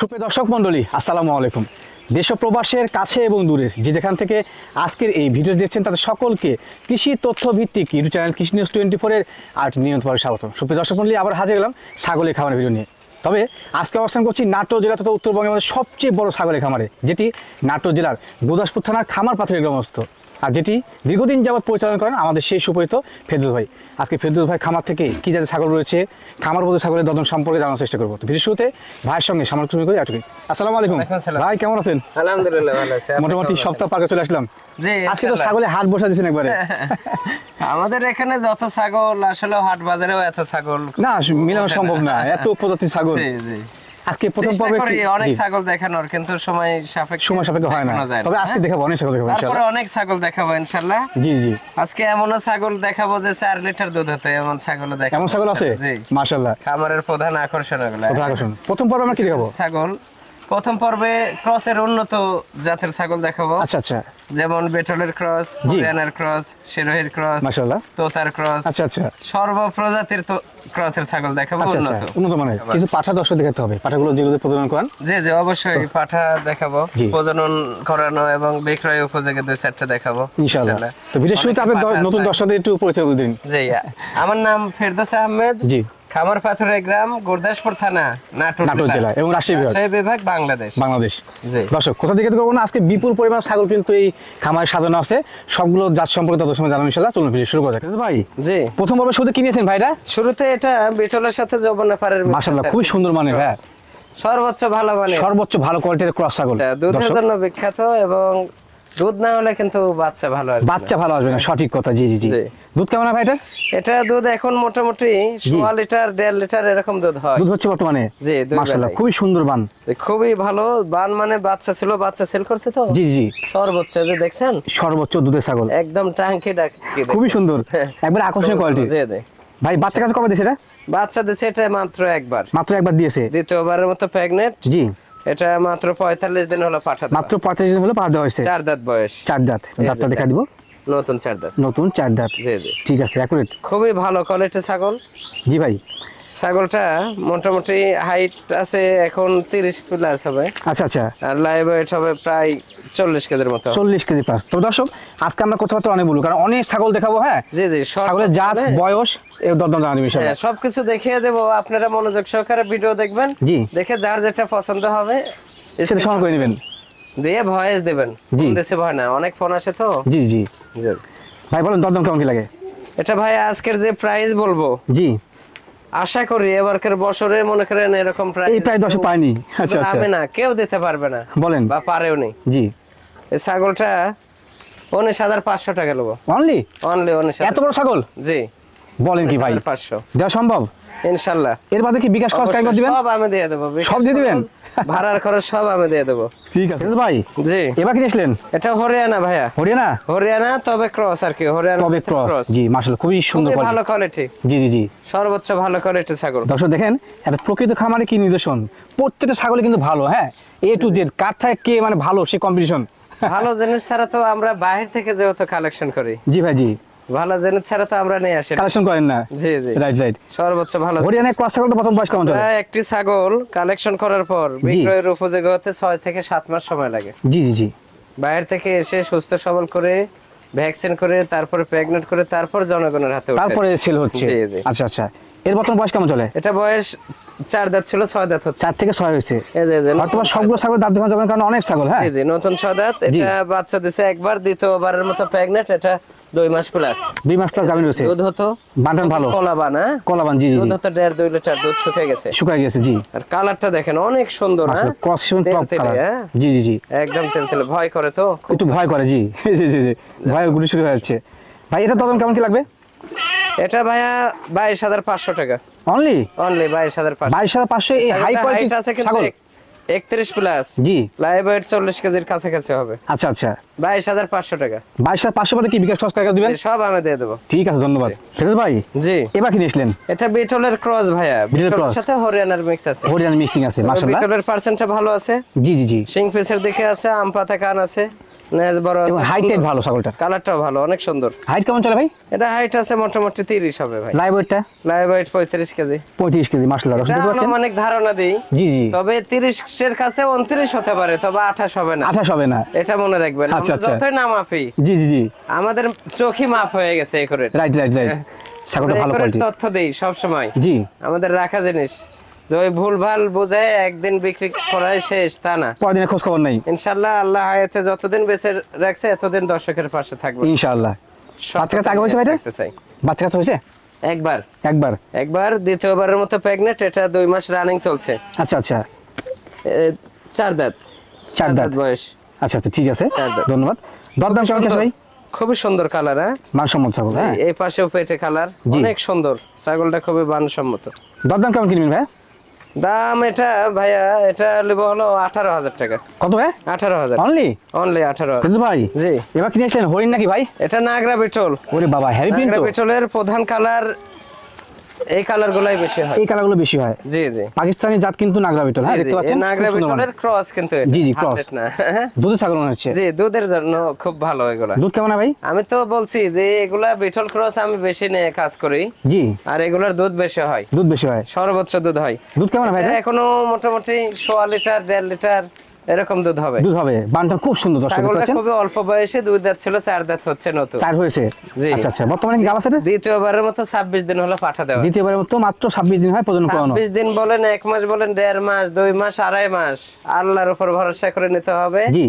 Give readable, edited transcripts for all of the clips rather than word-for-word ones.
সুপ্রিয় দর্শক মণ্ডলী, আসসালামু আলাইকুম। দেশ ও প্রবাসের কাছে এবং দূরের যে যেখান থেকে আজকের এই ভিডিও দেখছেন তাদের সকলকে কৃষি তথ্য ভিত্তিক ইউটিউব চ্যানেল কৃষি নিউজ 24-এর নিয়মিতভাবে স্বাগত। সুপ্রিয় দর্শক মণ্ডলী, আবার হাজির গেলাম ছাগলের খামারের ভিডিও নিয়ে। তবে আজকে অবস্থান করছি নাটোর জেলা তথা উত্তরবঙ্গের মধ্যে সবচেয়ে বড় ছাগলের খামারে, যেটি নাটোর জেলার গুরদাসপুর থানার খামার পাথরের গ্রামস্থ, আর যেটি দীর্ঘদিন যাবৎ পরিচালনা করেন আমাদের সেই সুপরিচিত ফেরদৌস ভাই। আজকে ফেরদৌস ভাই খামার থেকে কী জাতের ছাগল রয়েছে, খামার বলতে ছাগলের দদন সম্পর্কে জানার চেষ্টা করবো। তো ভিডিও শুরুতে ভাইয়ের সঙ্গে সামাল তুমি করি এটুকুই। আসসালামু আলাইকুম ভাই, কেমন আছেন? আলহামদুলিল্লাহ ভালো আছি। মোটামুটি সপ্তাহ পার্কে চলে আসলাম। জি, আজকে তো ছাগলে হাট বসা দিয়েছেন একবারে। আমাদের এখানে যত ছাগল, আসলে হাট বাজারেও এত ছাগল না মিলানো সম্ভব না, এত প্রজাতির ছাগল। জি জি, আজকে প্রথম পর্বে অনেক ছাগল দেখানোর, কিন্তু সময় সাপেক্ষে হয় না। তবে আজকে দেখাবো অনেক ছাগল দেখাবো তারপরে ইনশাআল্লাহ। অনেক ছাগল দেখাবো ইনশাআল্লাহ। জি জি, আজকে এমনও ছাগল দেখাবো যে 4 লিটার দুধ হতে, এমন ছাগল দেখাবো। এমন ছাগল আছে? জি, মাশাআল্লাহ। খামারের প্রধান আকর্ষণ এগুলো। প্রথম পর্বে আমরা কি দেখাবো? ছাগল প্রথম পর্বে ক্রসের উন্নত জাতের ছাগল দেখাবো। আচ্ছা আচ্ছা, যেমন বেটলের ক্রস, হরিয়ানার ক্রস, সিরোহির ক্রস, মাশাআল্লাহ, তোতার ক্রস। আচ্ছা আচ্ছা, সর্বপ্রজাতির তো ক্রসের ছাগল দেখাবো। উন্নত মানের কিছু পাঠা দর্শক দেখাতে হবে, পাঠাগুলো যেগুলো প্রজনন করান। জি জি, অবশ্যই পাঠা দেখাবো, প্রজনন করানো এবং বিক্রয় উপযোগী 2-4টা দেখাবো ইনশাআল্লাহ। তো ভিডিও শুরুতে আপনি নতুন দর্শকদের একটু পরিচয় দিন। জি, আমার নাম ফেরদৌস আহমেদ। জি, খামার পাথরের গ্রাম, গুরদাসপুর থানা, নাটোর জেলা এবং রাজশাহী বিভাগ, বাংলাদেশ। জি, দর্শক কোথা থেকে করবো না, আজকে বিপুল পরিমাণ ছাগল কিন্তু এই খামারে সাজানো আছে, সবগুলো জাত সম্পর্কে তাদের সময় জানানো ইনশাআল্লাহ। চলুন ভিডিও শুরু করা যাক। ভাই জি, প্রথম ভাবে শুরুতে কি নিয়েছেন ভাইরা? শুরুতে এটা বেটলের সাথে যৌবনাপাড়ের, মাশাআল্লাহ খুবই সুন্দর মানের, হ্যাঁ সর্বোচ্চ ভালো মানের, সর্বোচ্চ ভালো কোয়ালিটির ক্রস ছাগল, দুধের জন্য বিখ্যাত। এবং দুধ না হলে কিন্তু বাচ্চা ভালো আসবে, না, সঠিক কথা। জি জি জি, দুধ কেমন হয় ভাইটা? এটা দুধ এখন মোটামুটি 1.5 লিটার 1.5 লিটার এরকম দুধ হয়, দুধ হচ্ছে বর্তমানে। জি, মাশাআল্লাহ খুবই সুন্দর বান, খুবই ভালো বান। মানে বাচ্চা ছিল, বাচ্চা সেল করছে তো। জি জি, সর্বোচ্চ যে দেখছেন, সর্বোচ্চ দুধের ছাগল, একদম টাঙ্কি ডাক, খুবই সুন্দর, একবার আকর্ষণীয় কোয়ালিটি। জি জি ভাই বাচ্চা কাছে কবে দিয়েছে এটা? বাচ্চা দিয়েছে এটা মাত্র একবার দিয়েছে, দ্বিতীয়বারের মতো প্রেগনেন্ট। জি, এটা মাত্র 45 দিন হলো পাঠা, মাত্র 45 দিন হলো পাঠা দেওয়া হয়েছে। 4 দাঁত বয়স, 4 দাঁত। দাঁতটা দেখা দিব, নতুন 4 দাঁত, নতুন 4 দাঁত। জি জি, ঠিক আছে, অ্যাকুরেট, খুবই ভালো কোয়ালিটির ছাগল। জি ভাই, ছাগলটা মোটামুটি হাইট আছে এখন 30 প্লাস হবে। আচ্ছা আচ্ছা, আর লাইভ ওয়েট হবে প্রায় 40 কেজির মতো, 40 কেজি প্লাস। তো দর্শক আজকে আমরা কথাবার্তা অনেক বলবো, কারণ অনেক ছাগল দেখাবো। হ্যাঁ জি জি, ছাগলের জাত, বয়স, এর দরদাম জানাবো ইনশাআল্লাহ। সবকিছু দেখিয়ে দেবো, আপনারা মনোযোগ সহকারে ভিডিও দেখবেন। জি, দেখে যার যেটা পছন্দ হবে সেটা সমান করে নেবেন, দিয়ে ভয়েস দেবেন। জি, রিসিভ হয় না, অনেক ফোন আসে তো। জি জি জি ভাই, বলেন দরদাম কেমন কি লাগে? এটা ভাই আজকের যে প্রাইস বলবো, জি, আশা করি এবারকার বছরে মনে করেন এরকম প্রাইস এই প্রায় 10 পাইনি। আচ্ছা আচ্ছা, পাবে না, কেউ দিতে পারবে না, বলেন, বা পারেও নি। জি, এই ছাগলটা 19,500 টাকা নেবো, অনলি। অনলি 19,000। এত বড় ছাগল? জি, বলেন কি ভাই, 500 দেওয়া সম্ভব ইনশাআল্লাহ। এর বাদে কি বিকাশ খরচ কাইবা দিবেন? সব আমি দিয়ে দেবো, সব দিয়ে দিবেন, ভাড়ার খরচ সব আমি দিয়ে দেবো। ঠিক আছে ভাই। জি, এবার কি নিয়েছিলেন? এটা হরিয়ানা ভাইয়া, হরিয়ানা তবে ক্রস আর কি, হরিয়ানা তবে ক্রস। জি, মাশাআল্লাহ খুবই সুন্দর কোয়ালিটি, ভালো কোয়ালিটি। জি জি জি, সর্বোচ্চ ভালো কোয়ালিটি ছাগল। দর্শক দেখেন এটা প্রকৃত খামারে কি নিদর্শন, প্রত্যেকটা ছাগলে কিন্তু ভালো। হ্যাঁ, এ টু জেড কার থেকে কে মানে ভালো, সে কম্পিটিশন। ভালো জিনিস ছাড়া তো আমরা বাইরে থেকে যেহেতু কালেকশন করি। জি ভাই, জি, ভালো জিনিস ছাড়া তো আমরা নিয়ে আসি, কালেকশন করেন না। জি জি, রাইট রাইট। সর্বোচ্চ ভালো হরিয়ানা ক্রস ছাগলটা প্রথম বয়স কেমন চলে? একটি ছাগল কালেকশন করার পর বিক্রয়ের উপযোগী হতে 6 থেকে 7 মাস সময় লাগে। জি জি জি, বাইরে থেকে এসে সুস্থ সবল করে ভ্যাকসিন করে তারপরে প্রেগন্যান্ট করে তারপর জনগণের হাতে তারপরে সেল হচ্ছে। জি জি, আচ্ছা আচ্ছা, এর বর্তমান বয়স কেমন চলে? এটা বয়স 4 দাঁত ছিল, 6 দাঁত হচ্ছে, 4 থেকে 6 হয়েছে। এই যে হয়তো সবগুলো ছাগল দাঁত দেখানো যাবে, কারণ অনেক ছাগল। হ্যাঁ জি জি, নতুন 6 দাঁত। এটা বাচ্চা দিছে একবার, দ্বিতীয়বারের মতো প্রেগন্যান্ট। এটা 2 মাস প্লাস, 2 মাস প্লাস গাভিন রয়েছে। দুধ হতো বান্ডান ভালো, কলাবান। হ্যাঁ, কলাবান, জি জি, দুধ হতো 1.5-2 লিটার, দুধ শুকিয়ে গেছে, জি। আর কালারটা দেখেন অনেক সুন্দর। হ্যাঁ, ক্রস টপ কালার, জি জি জি, একদম তেলতেলে। ভয় করে তো, একটু ভয় করে। জি জি জি জি, ভয় গুলি শুরু হয়ে যাচ্ছে। ভাই এটা দরদাম কেমন কি লাগবে? এটা ভাইয়া 22,500 টাকা, অনলি 22,500। 22,500। এই হাই কোয়ালিটি আছে কিন্তু ছাগল, 31 প্লাস, জি, লাইভ ওয়েট 40 কেজির কাছাকাছি হবে। আচ্ছা আচ্ছা, 22,500 টাকা। 22,500 বাদে কি বিকাশ খরচ কাকা দিবেন? সব আমি দিয়ে দেবো। ঠিক আছে, ধন্যবাদ ফেরত ভাই। জি, এবার কি নিয়েছিলেন? এটা বিটলের ক্রস ভাইয়া, বিটলের সাথে হরিয়ানার মিক্স আছে, হরিয়ানা মিক্সিং আছে। মাশাআল্লাহ, বিটলের পার্সেন্টটা ভালো আছে। জি জি জি, সিং পিসের দিকে আছে, আম পাতা কান আছে, নেজ বড় এবং আছে, হাইট ভালো ছাগলটা। কালারটাও ভালো, অনেক সুন্দর। হাইট কেমন চলে ভাই? এটা হাইট আছে মোটামুটি 30 হবে ভাই। লাইভ ওয়েটটা লাইভ ওয়েট 35 কেজি। 35 কেজি, মাশাআল্লাহ। দর্শক দেখতে পাচ্ছেন, অনেক ধারণা দেই, জি জি, তবে 30 এর কাছে 29 হতে পারে, তবে 28 হবে না। 28 হবে না, এটা মনে রাখবেন। আচ্ছা, আমরা আচ্ছা। যতই না মাপি, জি জি জি, আমাদের চোখই মাপ হয়ে গেছে এই করে। রাইট রাইট রাইট, ছাগলটা ভালো কোয়ালিটি। তথ্য দেই সব সময়, জি, আমাদের রাখা জিনিস যে ওই ভুল ভাল বোঝায় একদিন বিক্রি করাই শেষ তা না। পরদিনের খোঁজ খবর নাই, ইনশাআল্লাহ আল্লাহ হায়াতে যতদিন বেঁচে রাখছে এতদিন দর্শকের পাশে থাকবে ইনশাআল্লাহ। সব বাচ্চা কাছে আগে হয়েছে ভাই? রাখতে চাই। বাচ্চা কাছে হয়েছে একবার একবার? একবার, দ্বিতীয়বারের মতো প্রেগনেন্ট, এটা 2 মাস রানিং চলছে। আচ্ছা আচ্ছা, 4 দাঁত, 4 দাঁত বয়স। আচ্ছা আচ্ছা, ঠিক আছে, চার দাঁত। ধন্যবাদ। দরদাম কেমন আছে ভাই? খুবই সুন্দর কালার, হ্যাঁ মানসম্মত ছাগল, হ্যাঁ। এই পাশেও পেটে কালার, জি। অনেক সুন্দর ছাগলটা, খুবই মানসম্মত। দরদাম কেমন কিনবেন ভাই? দাম এটা ভাইয়া, এটা নেব হলো 18,000 টাকা। কত ভাই? 18,000 অনলি? অনলি 18,000। কিন্তু ভাই, জি। এবার কিনেছিলেন হরিণ নাকি ভাই? এটা নাগরা বিটল। ওরে বাবা, হ্যারি প্রিন্ট নাগরা তো। বিটলের প্রধান কালার এই কালারগুলাই বেশি হয়। এই কালারগুলো বেশি হয়। জি জি পাকিস্তানি জাত কিন্তু নাগরা বিটল, হ্যাঁ, জি, দেখতে জি, পাচ্ছেন, এই নাগরা খুব সুন্দর বিটলের ক্রস কিন্তু এটা, জি, জি, cross। 100 না। দুধের ছাগল মনে হচ্ছে। জি, দুধের জন্য খুব ভালো এগুলা। দুধ কেমন হয় ভাই? আমি তো বলছি যে এগুলা বিটল ক্রস আমি বেশি নিয়ে কাজ করি, জি, আর এগুলার দুধ বেশি হয়, দুধ বেশি হয়। সর্বোচ্চ দুধ হয়। দুধ কেমন হয় ভাই? এটা এখনো মোটামুটি 1.5 লিটার 1.5 লিটার এরকম দুধ হবে। দুধ হবে, বানটা খুব সুন্দর, দর্শক দেখতে ছাগলটা পাচ্ছেন। খুবই অল্প বয়সে 2 দাঁত ছিল, 4 দাঁত হচ্ছে নতুন। 4 হয়েছে। জি। আচ্ছা আচ্ছা, বর্তমানে কি গাব আছে? দ্বিতীয়বারের মতো 26 দিন হলো পাঠা দেওয়া। দ্বিতীয়বারের মতো মাত্র 26 দিন হয় প্রজনন করানো। 26 দিন বলেন, 1 মাস বলেন, 1.5 মাস, 2 মাস, 2.5 মাস, আল্লাহর উপর ভরসা করে নিতে হবে। জি,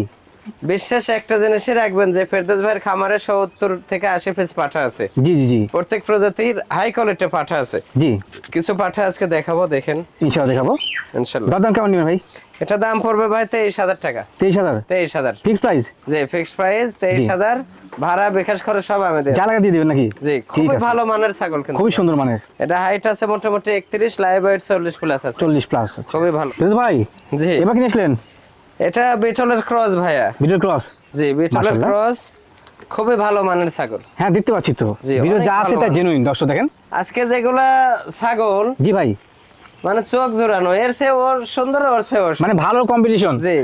বিশ্বাস একটা জিনিসই রাখবেন যে ফেরদৌস ভাইয়ের খামারে 70 থেকে 80 পিস পাঠা আছে। জি জি জি, প্রত্যেক প্রজাতির হাই কোয়ালিটি পাঠা আছে। জি, কিছু পাঠা আজকে দেখাবো, দেখেন ইনশাআল্লাহ দেখাবো। ইনশাআল্লাহ। দরদাম কেমন নেবেন ভাই? এটা দাম পড়বে ভাই 23,000 টাকা। 23,000 23,000 ফিক্স প্রাইস? জি, ফিক্সড প্রাইস 23,000, ভাড়া বিকাশ খরচ সব আমি দেব। যা লাগা দিয়ে দিবেন নাকি? জি, ঠিক খুবই আছে, ভালো মানের ছাগল কিন্তু। খুবই সুন্দর মানের। এটা হাইট আছে মোটামুটি 31, লাইভ ওয়েট 40 প্লাস আছে। 40 প্লাস। খুবই ভালো। ভাই, জি, এবার কিনেছিলেন এটা বিটলের ক্রস ভাইয়া। Video cross? জি, বিটলের মাশাআল্লাহ। ক্রস, খুবই ভালো মানের ছাগল। হ্যাঁ, দেখতে পাচ্ছি তো, জি, ভিডিও অনেক যা আছে ভালো তা মানের। জেনুইন, দর্শক দেখেন। আজকে যেগুলা ছাগল জি ভাই, মানে চোখ জোড়ানো, এর চেয়ে ওর সুন্দর, ওর চেয়ে ওর মানে ভালো কম্পিটিশন। জি।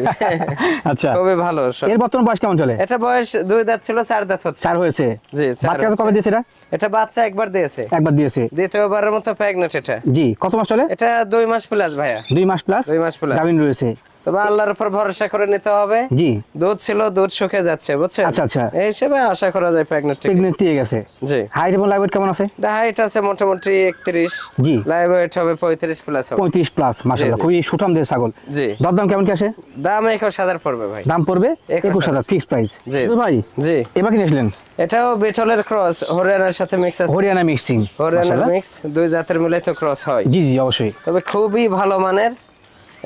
আচ্ছা, খুবই ভালো। এর বর্তমান বয়স কেমন চলে? এটা বয়স 2 দাঁত ছিল, 4 দাঁত হচ্ছে। 4 হয়েছে। জি, 4 বাচ্চা হচ্ছে। কবে দিয়েছে এটা? এটা বাচ্চা একবার দিয়েছে, একবার দিয়েছে। দ্বিতীয়বারের মতো প্রেগনেন্ট এটা। জি, কত মাস চলে? এটা 2 মাস প্লাস ভাইয়া। 2 মাস প্লাস 2 মাস প্লাস। গাভিন রয়েছে। তবে আল্লাহর উপর ভরসা করে নিতে হবে। জি, দুধ ছিল, দুধ শুকে যাচ্ছে, বুঝছেন? আচ্ছা, আচ্ছা। এই হিসেবে আশা করা যায় প্রেগনেন্ট। প্রেগন্যান্সি হয়ে গেছে। জি, হাইট এবং লাইভ ওয়েট কেমন আছে? এটা হাইট আছে মোটামুটি 31, জি, লাইভ ওয়েট হবে 35 প্লাস হবে। 35 প্লাস, মাশাআল্লাহ, জি। খুবই সুঠাম দেহের ছাগল। জি, দরদাম কেমন কি আসে? দাম 21,000 পড়বে ভাই। দাম পড়বে 21,000 ফিক্স প্রাইস। জি। ভাই, জি, এবার কিনেছিলেন এটাও বিটলের ক্রস, হরিয়ানার সাথে মিক্স আছে। হরিয়ানা মিক্সিং? হরিয়ানার মিক্স, 2 জাতের মিলে তো ক্রস হয়। জি জি, অবশ্যই তবে খুবই ভালো মানের।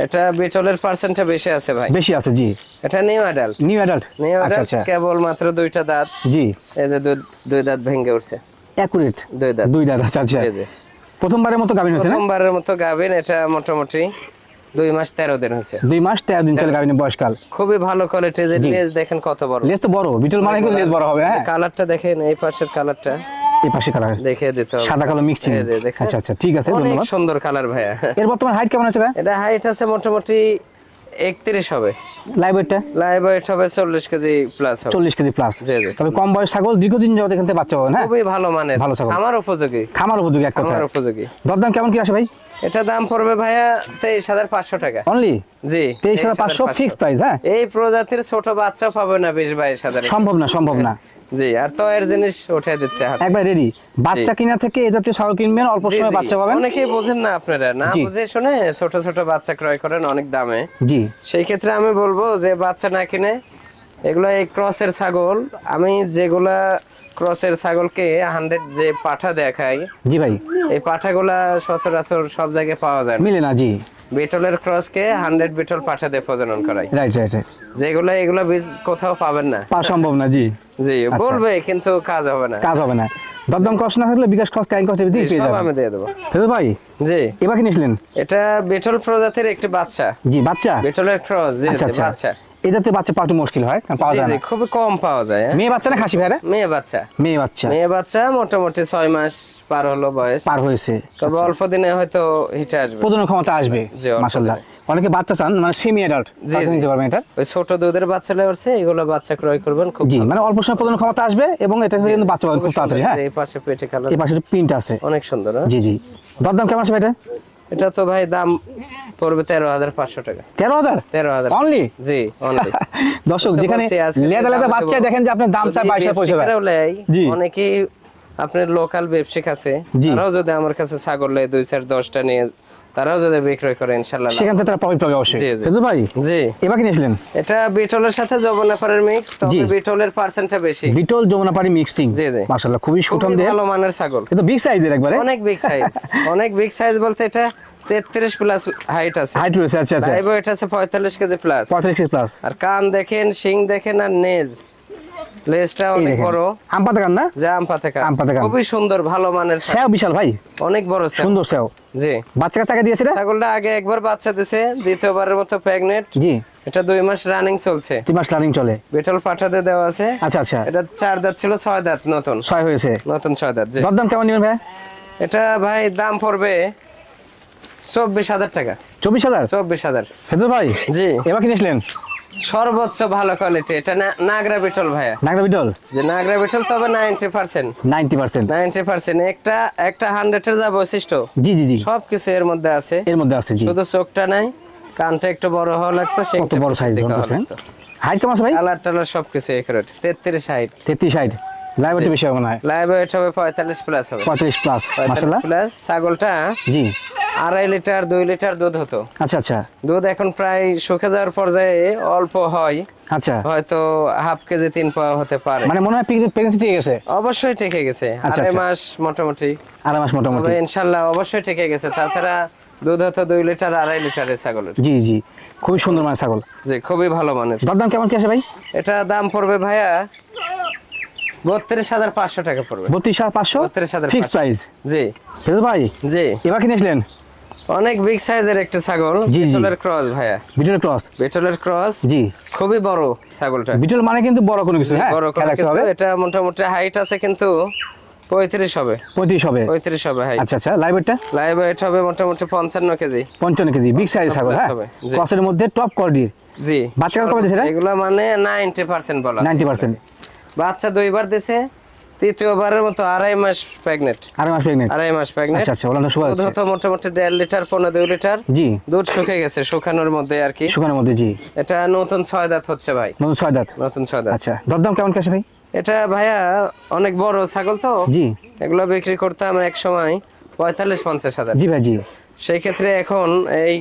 এটা বিটলের পার্সেন্টটা বেশি আছে ভাই। বেশি আছে। জি, এটা new adult. New adult? New আচ্ছা অ্যাডাল্ট, আচ্ছা, কেবল মাত্র 2টা দাঁত। জি, এই যে 2 দাঁত ভেঙে উঠছে। অ্যাকুরেট 2 দাঁত। 2 দাঁত। আচ্ছা আচ্ছা, জি, জি। প্রথমবারের মতো গাভিন হয়েছে না? প্রথমবারের মতো গাভিন। এটা মোটামুটি 2 মাস 13 দিন হয়েছে। 2 মাস 13 দিন চলে গাভিনের বয়সকাল। খুবই ভালো কোয়ালিটি। যে জি। লেজ দেখেন কত বড়। লেজ তো বড়, বিটল মানে কিন্তু লেজ বড় হবে। হ্যাঁ, কালারটা দেখেন, এই পাশের কালারটা এই পাশে কালার দেখে দিতে হবে। সাদা কালো মিক্সিং। এই যে দেখছেন? আচ্ছা আচ্ছা, ঠিক আছে, অনেক ধন্যবাদ। সুন্দর কালার ভাইয়া। এর বর্তমান হাইট কেমন আছে ভাই? এটা হাইট আছে মোটামুটি 31 হবে। লাইভ ওয়েটটা? লাইভ ওয়েট হবে 40 কেজি প্লাস হবে। 40 কেজি প্লাস। জি, জি। তবে কম বয়স ছাগল, দীর্ঘদিন যাবত এখান থেকে বাচ্চা পাবেন। হ্যাঁ, খুবই ভালো মানের, ভালো ছাগল। আমার উপযোগী। খামার উপযোগী এক কথা। আমার উপযোগী। দরদাম কেমন কি আসে ভাই? এটা দাম পড়বে ভাইয়া 23,500 টাকা। অনলি জি, 23,500 ফিক্স প্রাইস। হ্যাঁ, এই প্রজাতির ছোট বাচ্চা পাবে না 20-22 হাজার। সম্ভব না, সম্ভব না। জি, আর তো এর জিনিস উঠে দিচ্ছে হাতে। একবার রেডি। বাচ্চা কিনা থেকে এই জাতীয় ছাগল কিনবেন, অল্প জি, সময় জি। বাচ্চা পাবেন। অনেকেই বোঝেন না, আপনারা না জি। বুঝে শুনে ছোট ছোট বাচ্চা ক্রয় করেন অনেক দামে। জি, সেই ক্ষেত্রে আমি বলবো যে বাচ্চা না কিনে এগুলো, এই ক্রসের ছাগল, আমি যেগুলা ক্রসের ছাগলকে 100 যে পাঠা দেখাই, জি ভাই, এই পাঠাগুলা সচরাচর সব জায়গায় পাওয়া যায় না। মিলে না। জি, বিটলের ক্রসকে 100 বিটল পাঠা দিয়ে প্রজনন করাই, রাইট রাইট রাইট, যেগুলা এগুলা বীজ কোথাও পাবেন না। পাওয়া সম্ভব না। জি, জি, বলবে কিন্তু কাজ হবে না। কাজ হবে না। দরদাম কষ্ট না থাকলে বিকাশ খরচ ক্যারিং খরচ দিয়ে জি, পেয়ে সব যাবেন। আমি দিয়ে দেবো। ফেরত ভাই, জি, এবার কিনেছিলেন? এটা বিটল প্রজাতির একটি বাচ্চা। জি, বাচ্চা? বিটলের ক্রস। জি, আচ্ছা জি, আচ্ছা, বাচ্চা। এই জাতীয় বাচ্চা পাওয়া একটু মুশকিল হয়, কারণ পাওয়া জি, যায় জি, না। খুবই কম পাওয়া যায়। হ্যাঁ? মেয়ে বাচ্চা না খাসি ভাইরা? মেয়ে বাচ্চা। মেয়ে বাচ্চা। মেয়ে বাচ্চা মোটামুটি 6 মাস পার হলো বয়স, পার হয়েছে, তবে অল্প দিনে হয়তো হিটে আসবে, প্রজনন ক্ষমতা আসবে জি, অল্প মাশাআল্লাহ। অনেকে বাচ্চা চান মানে সেমি অ্যাডাল্ট, জি, জি। নিতে পারবেন এটা। ওই ছোট দুধের বাচ্চা লেগেছে, এগুলো বাচ্চা ক্রয় করবেন খুব জি, ভালো। মানে অল্প সময় প্রজনন ক্ষমতা আসবে এবং এটা থেকে কিন্তু বাচ্চা পাবেন খুব খুব তাড়াতাড়ি। সুন্দর, হ্যাঁ, এই পাশে পেটে কালার এই পাশে প্রিন্ট আছে, অনেক সুন্দর, হ্যাঁ? জি জি। দরদাম কেমন আছে ভাই এটা? এটা তো ভাই দাম পড়বে 13,500 টাকা। 13,000 13,000 অনলি? জি, অনলি। দর্শক, তো যেখানে বলছি আজকে লেদা লেদা দামে বাচ্চা দেবো। দেখেন যে আপনার দাম চাই 22,000 জি। অনেকেই আপনার লোকাল ব্যবসায়িক আছে, জি। তারাও যদি আমার কাছে ছাগল নেয় 2-4-10টা নিয়ে, তারাও যদি বিক্রয় করে ইনশাআল্লাহ লাভ। সেখান থেকে তারা প্রফিট পাবে অবশ্যই। জি, জি। ফেজু ভাই, জি, এবার কিনেছিলেন এটা বিটলের সাথে যমুনাপাড়ার মিক্স, জি। তবে বিটলের পার্সেন্টটা বেশি। বিটল যমুনাপাড়ি মিক্সিং, জি, জি। মাশাআল্লাহ খুবই সুঠাম খুবই দেহ, ভালো মানের ছাগল, এটা বিগ সাইজের একবারে, অনেক বিগ সাইজ। অনেক বিগ সাইজ বলতে এটা 33 প্লাস হাইট আছে, হাইট রয়েছে। আচ্ছা আচ্ছা, লাইভ এটা আছে 45 কেজি প্লাস। 45 প্লাস। আর কান দেখেন, শিং দেখেন, আর লেজটা অনেক বড়, আম পাতা কান না, যে আম পাতা কান। আম পাতা কান। খুবই সুন্দর, ভালো মানের ছাগল, সেও বিশাল ভাই, অনেক বড় ছাগল। সুন্দর সেও। জি, বাচ্চা কাচ্চা দিয়েছে রে? ছাগলটা আগে একবার বাচ্চা দিছে, দ্বিতীয়বারের মতো প্রেগনেন্ট। জি, এটা 2 মাস রানিং চলছে, 3 মাস রানিং চলে। বিটল পাঠাতে দেওয়া আছে। আচ্ছা আচ্ছা, এটা 4 দাঁত ছিল, 6 দাঁত নতুন, 6 হয়েছে। নতুন 6 দাঁত। জি, দরদাম কেমন নেবেন ভাই? এটা ভাই দাম পড়বে 24,000 টাকা। 24,000? 24,000। ফেজু ভাই, জি, এবার কিনেছিলেন সর্বোচ্চ ভালো কোয়ালিটি, এটা নাগরা বিটল ভাইয়া, নাগরা বিটল? যে নাগরা বিটল, তবে 90%, 90%। 90%। একটা 100 এর যা বৈশিষ্ট্য জি জি জি, সবকিছু এর মধ্যে আছে, এর মধ্যে আছে। জি, শুধু চোখটা নাই, কানটা একটু বড় হওয়া লাগতো, কত বড় সাইজ হাইট কেমন আছে ভাই? কালার টালার সবকিছু একুরেট। 33 height, 33 height. লাইভটি বেশি হবে মনে হয়, লাইভ ওয়েট হবে 45 প্লাস হবে, 35 প্লাস। 45 মাশাআল্লাহ। প্লাস। ছাগলটা জি, 2.5 লিটার 2 লিটার দুধ হতো, আচ্ছা আচ্ছা দুধ এখন প্রায় শুকে যাওয়ার পর্যায়ে অল্প হয়, আচ্ছা, হয়তো হাফ কেজি 3 পাওয়া হতে পারে। মানে মনে হয় প্রেগন্যান্সি ঠিক আছে। অবশ্যই টিকে গেছে, আচ্ছা, 2.5 আচ্ছা। মাস মোটামুটি, 2.5 মাস মোটামুটি। তবে ইনশাল্লাহ অবশ্যই টিকে গেছে। তাছাড়া দুধ হতো 2 লিটার 2.5 লিটারের ছাগলের। জি জি, খুবই সুন্দর মানে ছাগল। জি, খুবই ভালো মানের। দরদাম কেমন কি আছে ভাই? এটা দাম পড়বে ভাইয়া 32,500 টাকা পড়বে। 32,500 32,500 ফিক্সড প্রাইস। জি, ফেজু ভাই, জি। এবার কিনেছিলেন অনেক বিগ সাইজের একটা ছাগল, জি, জি। বিটলের ক্রস ভাইয়া, বিটল ক্রস? বিটলের ক্রস। জি, খুবই বড় ছাগলটা, বিটল মানে কিন্তু বড় কোনো কিছু, হ্যাঁ, বড় খেয়াল কোনো রাখতে কিছু। হবে। এটা মোটামুটি হাইট আছে কিন্তু 35 হবে, 35 হবে। 35 হবে হাইট। আচ্ছা আচ্ছা, লাইভটা লাইভ ওয়েট হবে মোটামুটি 55 কেজি। 55 কেজি, বিগ সাইজ ছাগল, হ্যাঁ, হবে, জি। ক্রসের মধ্যে টপ কোয়ালিটির। জি, বাচ্চা কবে দিয়েছে রে? এগুলা মানে 90% বলা, 90%। বাচ্চা 2 বার দিছে, তৃতীয়বারের মতো 2.5 মাস প্রেগনেন্ট, 2.5 মাস প্রেগনেন্ট? 2.5 মাস প্রেগনেন্ট। আচ্ছা আচ্ছা, ওলানো শুকা দুধ যাচ্ছে। হতো মোটামুটি 1.5 লিটার 2 লিটার। জি, দুধ শুকিয়ে গেছে, শুকানোর মধ্যে আর কি। শুকানোর মধ্যে। জি, এটা নতুন 6 দাঁত হচ্ছে ভাই, নতুন 6 দাঁত। নতুন 6 দাঁত। আচ্ছা, দরদাম কেমন কি আছে ভাই? এটা ভাইয়া অনেক বড় ছাগল তো, জি এগুলো বিক্রি করতাম এক সময় 45-50 হাজার। জি ভাই, জি সেই ক্ষেত্রে এখন এই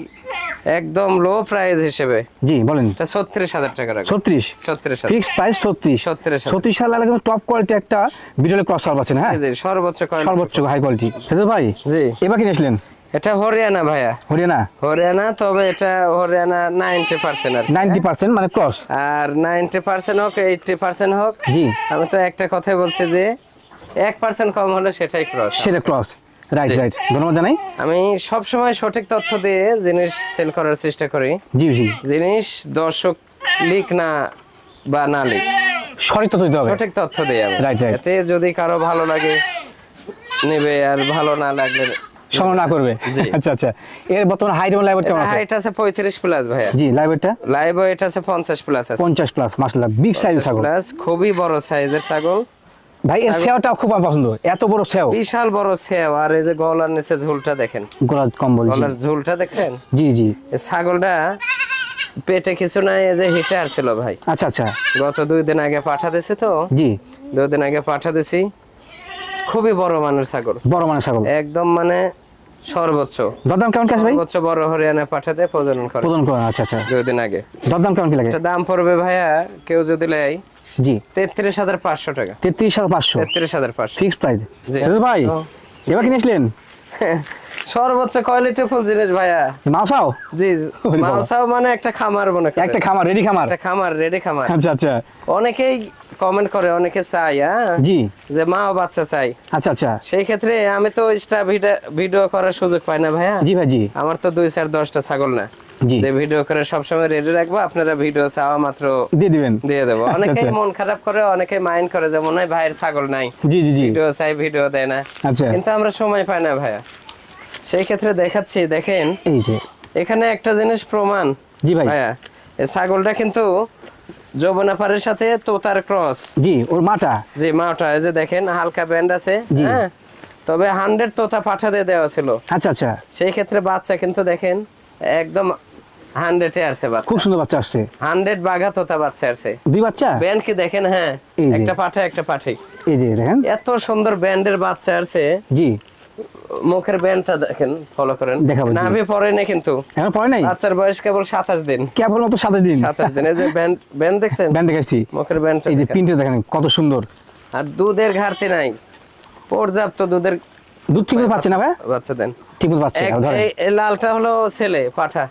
একদম লো প্রাইস হিসেবে জি বলেন। এটা 36,000 টাকা রাখবো। 36 36,000 ফিক্স প্রাইস? 36 36,000 36 সাল লাগে টপ কোয়ালিটি একটা বিটলের ক্রস সার পাচ্ছেন, হ্যাঁ, জি, সর্বোচ্চ quality। সর্বোচ্চ হাই কোয়ালিটি। ফেজু ভাই, জি, এবার কিনেছিলেন এটা হরিয়ানা ভাইয়া, হরিয়ানা? হরিয়ানা, তবে এটা হরিয়ানা 90% আর কি। 90% মানে ক্রস? আর 90% হোক 80% হোক, জি, আমি তো একটা কথাই বলছি যে 1% কম হলে সেটাই ক্রস। সেটা ক্রস। রাইট জি। রাইট, ধন্যবাদ জানাই। আমি সব সময় সঠিক তথ্য দিয়ে জিনিস সেল করার চেষ্টা করি। জি জি, জিনিস দর্শক লিক না বা না লিক, সঠিক তথ্য দিতে হবে। সঠিক তথ্য দিই আমি। Right, right. এতে যদি কারো ভালো লাগে নেবে, আর ভালো না লাগলে সংগ্রহ না করবে। জি। আচ্ছা আচ্ছা, এর বর্তমান হাইট এবং লাইভ কেমন আছে? হাইট আছে 35 প্লাস ভাইয়া, জি, লাইভটা লাইভ ওয়েট আছে 50 প্লাস আছে। 50 প্লাস। মাশাআল্লাহ, বিগ সাইজ ছাগল প্লাস খুবই বড় সাইজের ছাগল ভাই। এর সেওটা খুব আমার পছন্দ, এত বড় সেও, বিশাল বড় সেও। আর এই যে গলার নিচে ঝুলটা দেখেন, গলা কম্বল। জি গলার ঝুলটা দেখছেন? জি জি, এই ছাগলটা পেটে কিছু নাই, এই যে হিটে আসছিল ভাই, আচ্ছা আচ্ছা, গত 2 দিন আগে পাঠা দিছি তো, জি 2 দিন আগে পাঠা দিছি। খুবই বড় মানের ছাগল, বড় মানের ছাগল, একদম মানে সর্বোচ্চ। দরদাম কেমন কি আছে ভাই? সর্বোচ্চ বড় হরিয়ানা পাঠাতে প্রজনন করে প্রদান করেন? আচ্ছা আচ্ছা, 2 দিন আগে। দরদাম কেমন কি লাগে? এটা দাম পড়বে ভাইয়া, কেউ যদি নেয় জি, 33,500 টাকা। 33,500 33,500 ফিক্স প্রাইস। জি। ভাই, ও। এবার কিনেছিলেন সর্বোচ্চ কোয়ালিটি ফুল জিনিস ভাইয়া। মাউসাও? জি, ওরে বাবা। মাউসাও মানে একটা খামার মনে করেন। একটা খামার, রেডি খামার? একটা খামার, রেডি খামার। আচ্ছা আচ্ছা, অনেকেই কমেন্ট করে অনেকে চাই, হ্যাঁ, জি যে মা ও বাচ্চা চাই। আচ্ছা আচ্ছা সেই ক্ষেত্রে আমি তো এক্সট্রা ভিডিও করার সুযোগ পাই না ভাইয়া। জি ভাই জি আমার তো 2-4-10টা ছাগল না জি যে ভিডিও করে সবসময় রেডি রাখবো, আপনারা ভিডিও চাওয়া মাত্র দিয়ে দিবেন। দিয়ে দেবো। অনেকেই আচ্ছা। মন খারাপ করে, অনেকে মাইন্ড করে যে মনে হয় ভাইয়ের ছাগল নাই, জি জি জি ভিডিও চাই ভিডিও দেয় না, আচ্ছা কিন্তু আমরা সময় পাই না ভাইয়া। সেই ক্ষেত্রে দেখাচ্ছি, দেখেন এই যে এখানে একটা জিনিস প্রমাণ জি ভাই ভাইয়া, এই ছাগলটা কিন্তু যৌবনাপাড়ের সাথে তোতার ক্রস। জি ওর মাটা যে মাটা এই যে দেখেন হালকা ব্যান্ড আছে, জি। হ্যাঁ, তবে 100 তোতা পাঠা দিয়ে দেওয়া ছিল। আচ্ছা আচ্ছা সেই ক্ষেত্রে বাচ্চা কিন্তু দেখেন একদম 100-এ আসছে বাচ্চা, খুব সুন্দর বাচ্চা আসছে। 100 বাঘা তোতা বাচ্চা আসছে। দুই বাচ্চা ব্যান্ড কি দেখেন, হ্যাঁ, এই যে। একটা পাঠা একটা পাঠি, এই যে দেখেন এত সুন্দর ব্যান্ডের বাচ্চা আসছে। জি মুখের ব্যান্ডটা দেখেন, ফলো করেন, দেখাবো, জি। নাভি পরে না কিন্তু, এখন পরে নাই বাচ্চার বয়স কেবল 27 দিন। কেবল মতো 7 দিন 27 দিন। এই যে ব্যান্ড দেখছেন, ব্যান্ড দেখাচ্ছি। মুখের ব্যান্ডটা এই যে দেখেন। প্রিন্টটা দেখেন কত সুন্দর, আর দুধের ঘাটতি নাই, পর্যাপ্ত দুধের দুধ ঠিক মতো পাচ্ছে না ভাই, বাচ্চা দেন। ঠিক মতো পাচ্ছে না, ধরেন এই লালটা হলো ছেলে পাঠা,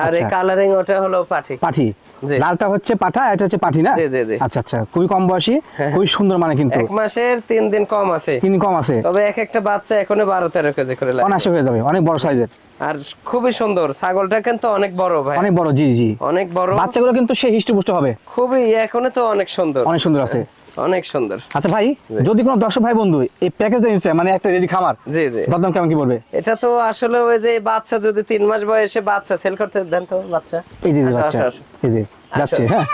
আর এই আচ্ছা। কালারিং ওটা হলো পাঠি। পাঠি, জি। লালটা হচ্ছে পাঠা, এটা হচ্ছে পাঠি না? জি, জি, জি। আচ্ছা আচ্ছা, খুবই কম বয়সী, খুবই সুন্দর, মানে কিন্তু 1 মাসের 3 দিন কম আছে, 3 কম আছে, তবে এক একটা বাচ্চা এখনো 12-13 কেজি করে লাগে। অনায়াসে হয়ে যাবে, অনেক বড় সাইজের, আর খুবই সুন্দর ছাগলটা, কিন্তু অনেক বড় ভাই, অনেক বড়, জি জি অনেক বড়, বাচ্চাগুলো কিন্তু সে হিষ্টপুষ্ট হবে, খুবই এখনো তো অনেক সুন্দর, অনেক সুন্দর আছে। অনেক সুন্দর। আচ্ছা ভাই, যদি কোনো দর্শক ভাই বন্ধু এই প্যাকেজ নিতে চায়, মানে একটা রেডি খামার, জি জি, দরদাম কেমন কি পড়বে? এটা তো আসলে ওই যে বাচ্চা যদি 3 মাস বয়সে বাচ্চা সেল করতে দেন তো বাচ্চা, এই যে আসো, বাচ্চা, আসো, আসো। এই যে যাচ্ছে, হ্যাঁ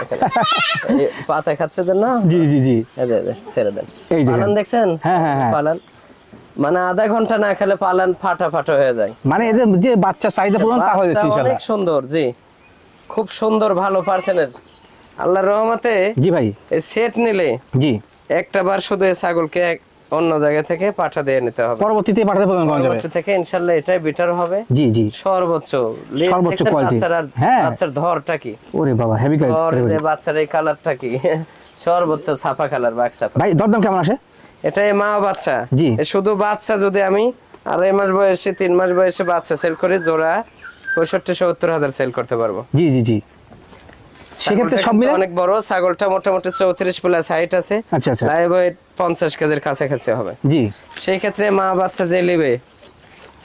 এই পাতা খাচ্ছে দেন না, জি জি জি এই যে, ছেড়ে দেন। এই যে পালান দেখছেন, হ্যাঁ, হ্যাঁ, হ্যাঁ। পালান মানে আধা ঘন্টা না খেলে পালান ফাটা ফাটা হয়ে যায়। মানে এদের যে বাচ্চা চাহিদা পূরণ তা হয়ে যাচ্ছে বাচ্চা ইনশাআল্লাহ। অনেক সুন্দর, জি, খুব সুন্দর, ভালো পার্সেন্টের, আল্লাহর রহমতে। জি ভাই এই সেট নিলে জি, একটা বার শুধু এই ছাগলকে অন্য জায়গা থেকে পাঠা দিয়ে নিতে হবে, পরবর্তীতে পাঠাতে প্রদান করা যাবে। পরবর্তী থেকে ইনশাআল্লাহ এটাই বেটার হবে। জি জি সর্বোচ্চ লেজ সর্বোচ্চ দেখছেন quality। বাচ্চার, আর হ্যাঁ। বাচ্চার ধরটা কি, ওরে বাবা হেভি গাইড। ধর যে বাচ্চার এই কালারটা কি, সর্বোচ্চ ছাপা কালার, বাঘ ছাপা। ভাই দরদাম কেমন আসে? এটাই মা বাচ্চা, জি। এ শুধু বাচ্চা যদি আমি 2.5 মাস বয়সে 3 মাস বয়সে বাচ্চা সেল করে জোড়া 65-70 হাজার সেল করতে পারবো। জি জি জি, সেক্ষেত্রে ছাগলটা সব কিন্তু মিলে অনেক বড়, ছাগলটা মোটামুটি 34 প্লাস হাইট আছে, আচ্ছা আচ্ছা লাইভ ওয়েট 50 কেজির কাছাকাছি হবে। জি, সেই ক্ষেত্রে মা বাচ্চা যে নেবে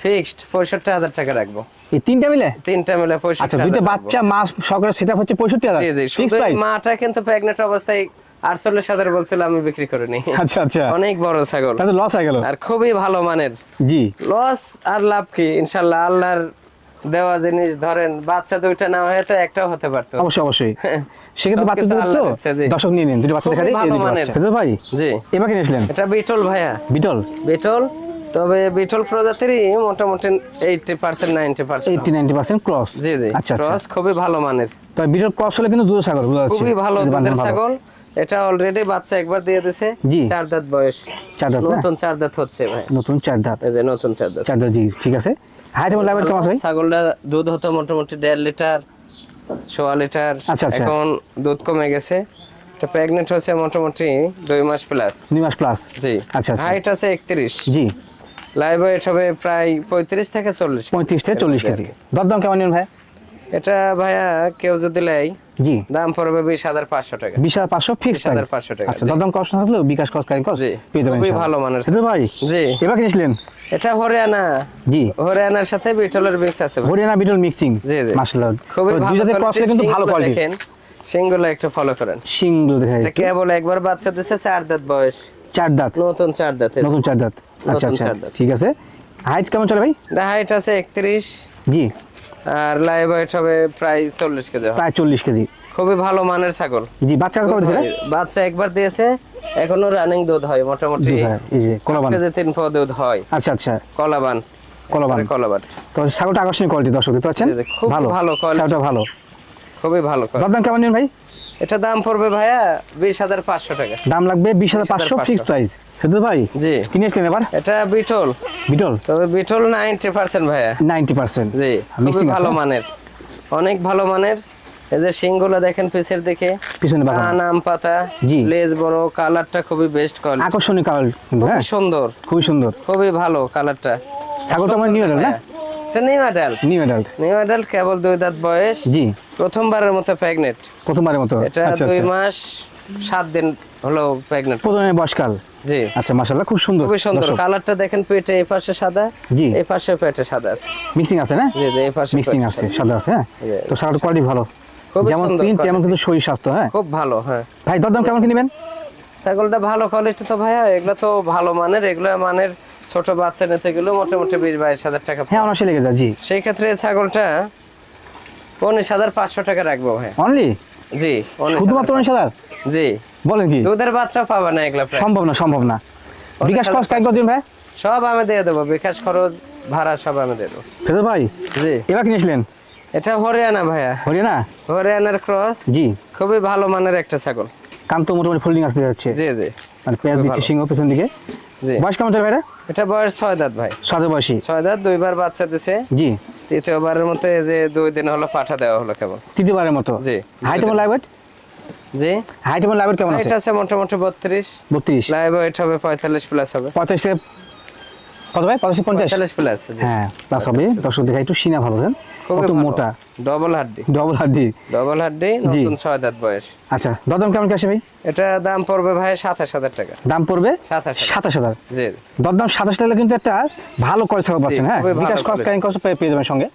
ফিক্সড 65,000 টাকা রাখবো, এই তিনটা মিলে? তিনটা মিলে আচ্ছা, 65,000 দুইটা রাখবো। বাচ্চা মাস সহকারে সেটা হচ্ছে 65,000 জি জি, ফিক্স শুধু এই প্রাইস? মাটা কিন্তু প্রেগন্যান্ট অবস্থায় 48,000 বলছিল, আমি বিক্রি করিনি। আচ্ছা আচ্ছা, অনেক বড় ছাগল, তাহলে লস হয়ে গেল। আর খুবই ভালো মানের। জি লস আর লাভ কি, ইনশাআল্লাহ আল্লাহর দেওয়া জিনিস। ধরেন বাচ্চা দুইটা না হয়ে তো একটাও হতে পারতো। অবশ্যই অবশ্যই, সেক্ষেত্রে বাচ্চা সবকিছু দুটো আল্লাহর ইচ্ছা, জি। দর্শক নিয়ে নিন, দুটো বাচ্চা দেখা খুবই দিই, এই ভালো দুটো মানের। বাচ্চা। ভাই জি, এবার কিনে আসলেন এটা বিটল ভাইয়া, বিটল? বিটল, তবে বিটল প্রজাতিরই মোটামুটি 80% 90%। 80-90% ক্রস। জি জি, আচ্ছা আচ্ছা, ক্রস খুবই ভালো মানের, তবে বিটল ক্রস হলে কিন্তু দুধ ছাগল বোঝা যাচ্ছে, খুবই ভালো এই যে দুধের বান্ধন ভালো। ছাগল। এটা অলরেডি বাচ্চা একবার দিয়ে দিছে, জি। 4 দাঁত বয়স, 4 দাঁত না? নতুন 4 দাঁত হচ্ছে ভাই, নতুন 4 দাঁত, এই যে নতুন 4 দাঁত। 4 দাঁত, জি ঠিক আছে। হাইট এবং লেভেল কেমন আছে ভাই? ছাগলটা দুধ হতো মোটামুটি 1.5 লিটার 1.5 লিটার, আচ্ছা, আচ্ছা। এখন দুধ কমে গেছে। এটা প্রেগন্যান্ট হচ্ছে মোটামুটি 2 মাস প্লাস। 2 মাস প্লাস, জি, আচ্ছা আচ্ছা হাইট আছে 31, জি, লাইভ ওয়েট হবে প্রায় 35 থেকে 40। 35 থেকে 40 কেজি। দরদাম কেমন নিন ভাই? এটা ভাইয়া কেউ যদি লেয় জি, দাম পড়বে 20,500 টাকা। 20,500 ফিক্স 20,500 টাকা, আচ্ছা, জি। দরদাম কষ্ট থাকলেও বিকাশ কষ্ট কারেন্ট কষ্ট জি, পেয়ে যাবেন খুবই ইনশাআল্লাহ। ভালো মানের। সেটা ভাই জি, এবার কিনেছিলেন? এটা হরিয়ানা, জি, হরিয়ানার সাথে বিটলের মিক্স আছে ভাই। হরিয়ানা বিটল মিক্সিং, জি জি, মাশাআল্লাহ, খুবই তো ভালো দুই জাতের ক্রস কোয়ালিটির। কিন্তু ভালো শিংগুলো কোয়ালিটি। দেখেন, শিংগুলো একটু ফলো করেন, শিংগুলো দেখা এটা যাচ্ছে, কেবল একবার বাচ্চা দিছে, 4 দাঁত বয়স, 4 দাঁত, নতুন 4 দাঁত। নতুন 4 দাঁত, আচ্ছা নতুন আচ্ছা 4 দাঁত। ঠিক আছে। হাইট কেমন চলে ভাই? এটা হাইট আছে 31, জি, আর লাইভ ওয়েট হবে প্রায় 40 কেজি হবে। প্রায় 40 কেজি। খুবই ভালো মানের ছাগল। জি, বাচ্চা কবে দিয়েছে? বাচ্চা একবার দিয়েছে, এখনো রানিং দুধ হয় মোটামুটি দুধ হয়, এই যে কলাবান, কেজি 3 পাও দুধ হয়। আচ্ছা আচ্ছা, কলাবান, কলাবান। কলাবান, তো ছাগলটা আকর্ষণীয় কোয়ালিটি, দর্শক দেখতে পাচ্ছেন, জি, জি, খুব ভালো ভালো quality। ছাগলটা ভালো। খুবই ভালো quality। দরদাম কেমন নিন ভাই? এটা দাম পড়বে ভাইয়া 20,500 টাকা। দাম লাগবে 20,500 ফিক্স প্রাইস। সেটা ভাই জি, কিনেছিলেন এবার এটা বিটল, বিটল? তবে বিটল 90% ভাইয়া। 90%, জি, খুবই মিক্সিং ভালো আছে, মানের, অনেক ভালো মানের। এই যে শিংগুলো দেখেন পিছের দিকে, পিছনে বাঁকা, কান আম পাতা, জি। লেজ বড়, কালারটা খুবই বেস্ট কোয়ালিটি, আকর্ষণীয় কালার কিন্তু, হ্যাঁ খুবই সুন্দর, খুবই সুন্দর। খুবই ভালো কালারটা। ছাগলটা আমার নিউ অ্যাডাল্ট না? এটা new adult, new adult, new adult, কেবল 2 দাঁত বয়স, জি, প্রথমবারের মতো প্রেগনেন্ট। প্রথমবারের মতো, এটা আচ্ছা 2 আচ্ছা, মাস 7 দিন হলো প্রেগনেন্ট। প্রথমে বয়সকাল। জি আচ্ছা মাশাআল্লাহ খুব সুন্দর। খুবই সুন্দর দর্শক, কালারটা দেখেন, পেটে এই পাশে সাদা, জি। এই পাশে পেটে সাদা আছে। মিক্সিং আছে না? জি জি, এই পাশে মিক্সিং পেটে আছে, সাদা। সাদা আছে, হ্যাঁ। জি। তো ছাগলের কোয়ালিটি ভালো, খুবই যেমন সুন্দর প্রিন্ট তেমন quality। কিন্তু শরীর স্বাস্থ্য, হ্যাঁ। খুব ভালো, হ্যাঁ। ভাই দরদাম কেমন কিনবেন? ছাগলটা ভালো কোয়ালিটি তো ভাইয়া, এগুলো তো ভালো মানের, এগুলো মানের ছোট বাচ্চা নিতে গেলে মোটামুটি 20-22 হাজার টাকা হ্যাঁ পড়ে। অনাসে লেগে যায়, জি। সেই ক্ষেত্রে এই ছাগলটা 19,500 টাকা রাখবো ভাই। অনলি? জি, শুধুমাত্র 19,000? জি। বলেন কি? দুধের বাচ্চা পাবা না এগুলা প্রায়। সম্ভব না, সম্ভব না। বিকাশ খরচ কয়েক দিন ভাই? সব আমি দিয়ে দেবো, বিকাশ খরচ ভাড়া সব আমি দিয়ে দেবো। ফেরত ভাই, জি। এবার কিনেছিলেন? এটা হরিয়ানা ভাইয়া, হরিয়ানা? হরিয়ানার ক্রস। জি। খুবই ভালো মানের একটা ছাগল। কান তো মোটামুটি ফোল্ডিং আসতে যাচ্ছে, জি জি মানে পেঁয়াজ দিচ্ছে ভালো। সিংহ পেছন দিকে। জি। বয়স কেমন চলে ভাইরা? এটা বয়স 6 দাঁত ভাই। 7 বয়সী? 6 দাঁত, 2বার বাচ্চা দিছে। জি। তৃতীয়বারের মতো এই যে 2 দিন হলো পাঠা দেওয়া হলো কেবল। তৃতীয়বারের মতো? জি। হাইট এবং লাইভ ওয়েট? জি। হাইট এবং লাইভ ওয়েট কেমন আছে? এটা আছে মোটামুটি 32, 32? লাইভ ওয়েট হবে 45 প্লাস হবে। 45 কত ভাই? 45 50? 45 প্লাস। হ্যাঁ প্লাস হবে। দর্শক দেখা একটু সিনা ভালো, জান কত মোটা, ডবল হাড্ডি। ডবল হাড্ডি। ডবল হাড্ডি, জি। নতুন 6 দাঁত বয়স। আচ্ছা দরদাম কেমন কি আসে ভাই? এটা দাম পড়বে ভাই 27,000 টাকা। দাম পড়বে 27,000। 27,000? জি। দরদাম 27 টাকা, কিন্তু একটা ভালো করে ছাগল পাচ্ছেন, হ্যাঁ। খুবই ভালো বিকাশ খরচ quality। কাইন খরচ পেয়ে যাবেন সঙ্গে।